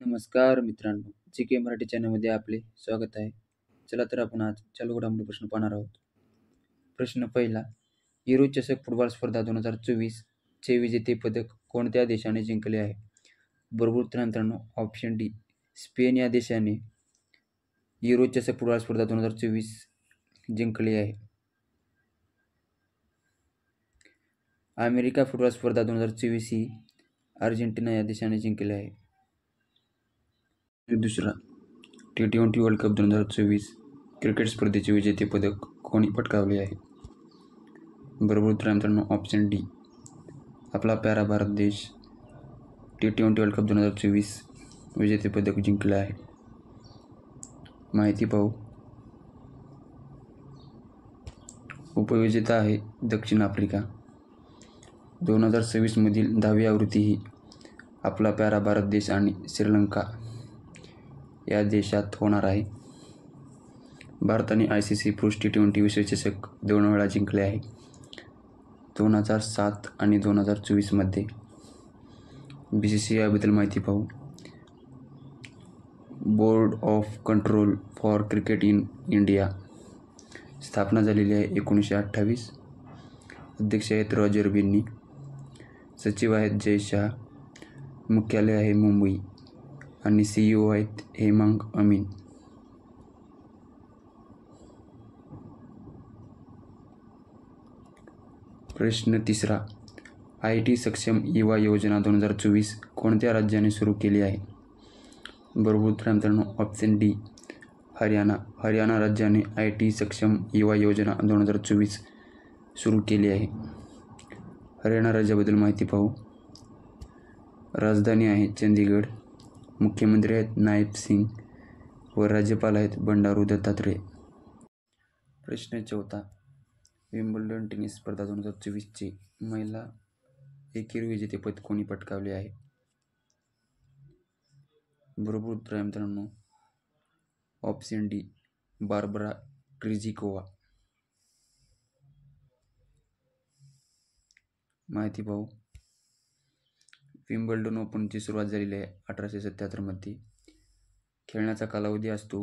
नमस्कार मित्रांनो, जी के मराठी चॅनलमध्ये आपले स्वागत आहे. चला तर आपण आज चालू घडामोडी प्रश्न पाहणार आहोत. प्रश्न पहिला, युरो चषक फुटबॉल स्पर्धा 2024 चे विजेतेपद कोणत्या देशाने जिंकले आहे? बरोबर उत्तर मित्रांनो ऑप्शन डी, स्पेन या देशाने युरो चषक फुटबॉल स्पर्धा 2024 जिंकली आहे. अमेरिका फुटबॉल स्पर्धा 2024 ही अर्जेंटिना या देशाने जिंकली आहे. दुसरा, T20 वर्ल्ड कप 2024 क्रिकेट स्पर्धेचे विजेतेपद कोणी पटकावले आहे? बरोबर उत्तर मित्रांनो ऑप्शन डी, आपला प्यारा भारत देश T20 वर्ल्ड कप 2024 विजेतेपदक जिंकले आहे. माहिती पाहू. उपविजेता आहे दक्षिण आफ्रिका. 2026 मधील 10वी आवृत्ती ही आपला प्यारा भारत देश आणि श्रीलंका या देशात होणार आहे. भारताने ICC पुरुष T20 विश्वचषक 2 वेळा जिंकले आहे. 2007 आणि 2024 मध्ये. BCCI बद्दल माहिती पाहू. Board of control for cricket in India स्थापना झालेली आहे 1928. अध्यक्ष आहेत रॉजर बिन्नी. सचिव आहेत जय शाह. मुख्यालय आहे मुंबई आणि CEO आहेत हेमांग अमीन. प्रश्न तिसरा, IT सक्षम युवा योजना 2024 कोणत्या राज्याने सुरू केली आहे? बरोबर उत्तर मित्रांनो ऑप्शन डी, हरियाणा. हरियाणा राज्याने IT सक्षम युवा योजना 2024 सुरू केली आहे. हरियाणा राज्याबद्दल माहिती पाहू. राजधानी आहे चंदीगड. मुख्यमंत्री आहेत नायब सिंग व राज्यपाल आहेत बंडारू दत्तात्रय. प्रश्न चौथा, विम्बल्डन टेनिस स्पर्धा 2024 चे महिला एकेरी विजेतेपद कोणी पटकावले आहे? बरोबर उत्तर आहे मित्रांनो ऑप्शन डी, बार्बरा क्रिझिकोवा. माहिती पाहू. विम्बल्डन ओपनची सुरुवात झालेली आहे 1877 मध्ये. खेळण्याचा कालावधी असतो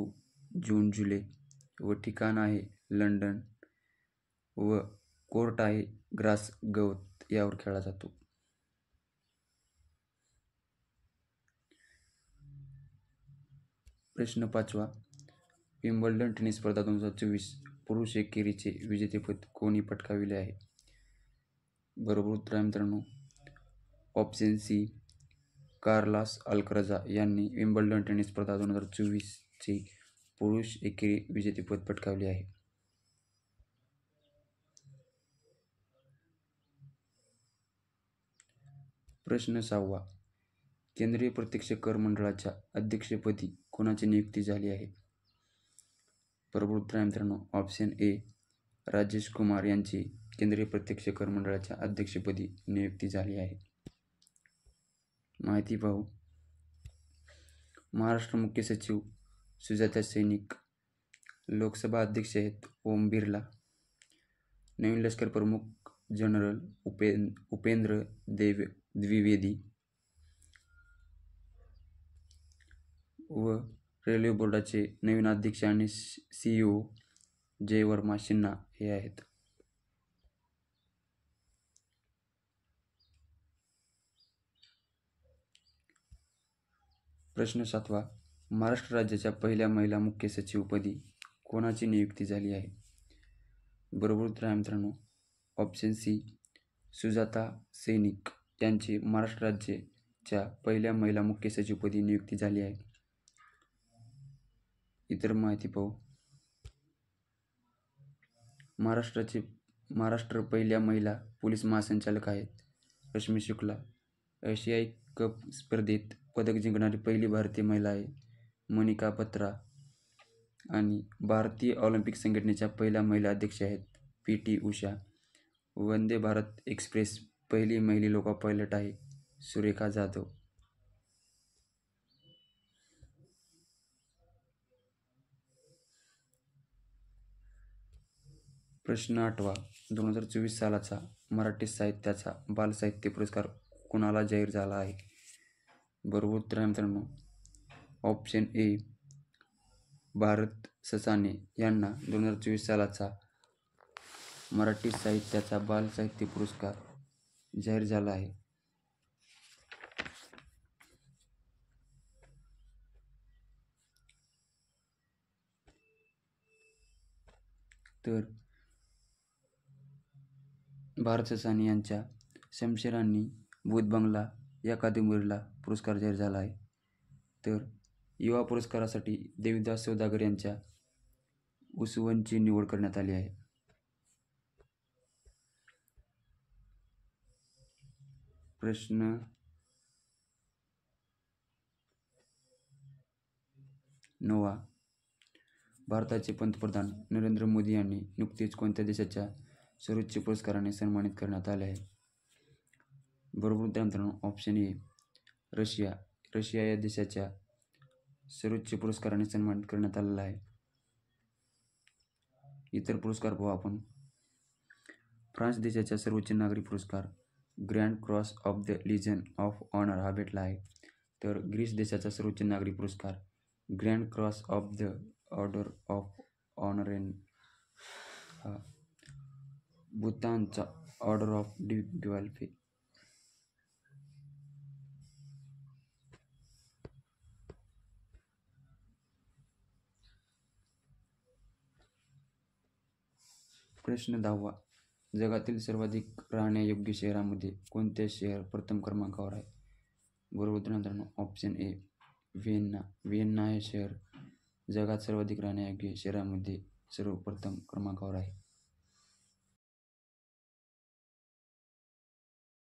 जून-जुलै व ठिकाण आहे लंडन व कोर्ट आहे ग्रास गवत यावर खेळला जातो. प्रश्न पाचवा, विम्बल्डन टेनिस स्पर्धा 2024 पुरुष एकेरीचे विजेतेपद कोणी पटकाविले आहे? बरोबर उत्तर आहे मित्रांनो ऑप्शन सी, कार्लास अल्कराजा यांनी विम्बल्डन टेनिस स्पर्धा 2024 चे पुरुष एकेरी विजेतेपद पटकावले आहे. प्रश्न सहावा, केंद्रीय प्रत्यक्ष कर मंडळाच्या अध्यक्षपदी कोणाची नियुक्ती झाली आहे? बरोबर उत्तर आहे मित्रांनो ऑप्शन ए, राजेश कुमार यांची केंद्रीय प्रत्यक्ष कर मंडळाच्या अध्यक्षपदी नियुक्ती झाली आहे. माहिती पाहू. महाराष्ट्र मुख्य सचिव सुजाता सैनिक. लोकसभा अध्यक्ष आहेत ओम बिर्ला. नवीन लष्कर प्रमुख जनरल उपेंद्र द्विवेदी व रेल्वे बोर्डाचे नवीन अध्यक्ष आणि CEO जय वर्मा सिन्हा हे आहेत. प्रश्न सातवा, महाराष्ट्र राज्याच्या पहिल्या महिला मुख्य सचिवपदी कोणाची नियुक्ती झाली आहे? बरोबर उत्तर आहे मित्रांनो ऑप्शन सी, सुजाता सैनिक यांची महाराष्ट्र राज्याच्या पहिल्या महिला मुख्य सचिवपदी नियुक्ती झाली आहे. इतर माहिती पाहू. महाराष्ट्र पहिल्या महिला पोलीस महासंचालक आहेत रश्मी शुक्ला. आशियाई कप स्पर्धेत पदक जिंकणारी पहिली भारतीय महिला आहे मनिका बत्रा. आणि भारतीय ऑलिम्पिक संघटनेच्या पहिल्या महिला अध्यक्ष आहेत PT उषा. वंदे भारत एक्सप्रेस पहिली महिला लोको पायलट आहे सुरेखा जाधव. प्रश्न आठवा, 2024 सालाचा मराठी साहित्याचा बालसाहित्य पुरस्कार कुणाला जाहीर झाला आहे? बरोबर उत्तर आहे मित्रांनो ऑप्शन ए भारत ससाने यांना 2024 सालाचा मराठी साहित्याचा बाल साहित्य पुरस्कार जाहीर झाला आहे. तर भारत ससाने यांच्या शमशेर आणि भूत बंगला या कादंबरीला पुरस्कार जाहीर झाला आहे. तर युवा पुरस्कारासाठी देविदास सौदागर यांच्या उसवनची निवड करण्यात आली आहे. प्रश्न 9. भारताचे पंतप्रधान नरेंद्र मोदी यांनी नुकतेच कोणत्या देशाच्या सर्वोच्च पुरस्काराने सन्मानित करण्यात आले आहे? बरोबर उत्तर मित्रांनो ऑप्शन ए रशिया. रशिया या देशाच्या सर्वोच्च पुरस्काराने सन्मानित करण्यात आलेला आहे. इतर पुरस्कार पाहू आपण. फ्रान्स देशाचा सर्वोच्च नागरी पुरस्कार grand cross of the legion of honour हा भेटला आहे. तर ग्रीस देशाचा सर्वोच्च नागरी पुरस्कार grand cross of the order of honour हा भूतानचा ऑर्डर ऑफ डिव्हाल्फे. प्रश्न 10. जगातील सर्वाधिक राहण्यायोग्य शहरांमध्ये कोणते शहर प्रथम क्रमांकावर आहे? बरोबर उत्तर मित्रांनो ऑप्शन ए व्हिएन्ना. व्हिएन्ना हे शहर जगात सर्वाधिक राहण्यायोग्य शहरांमध्ये सर्वप्रथम क्रमांकावर आहे.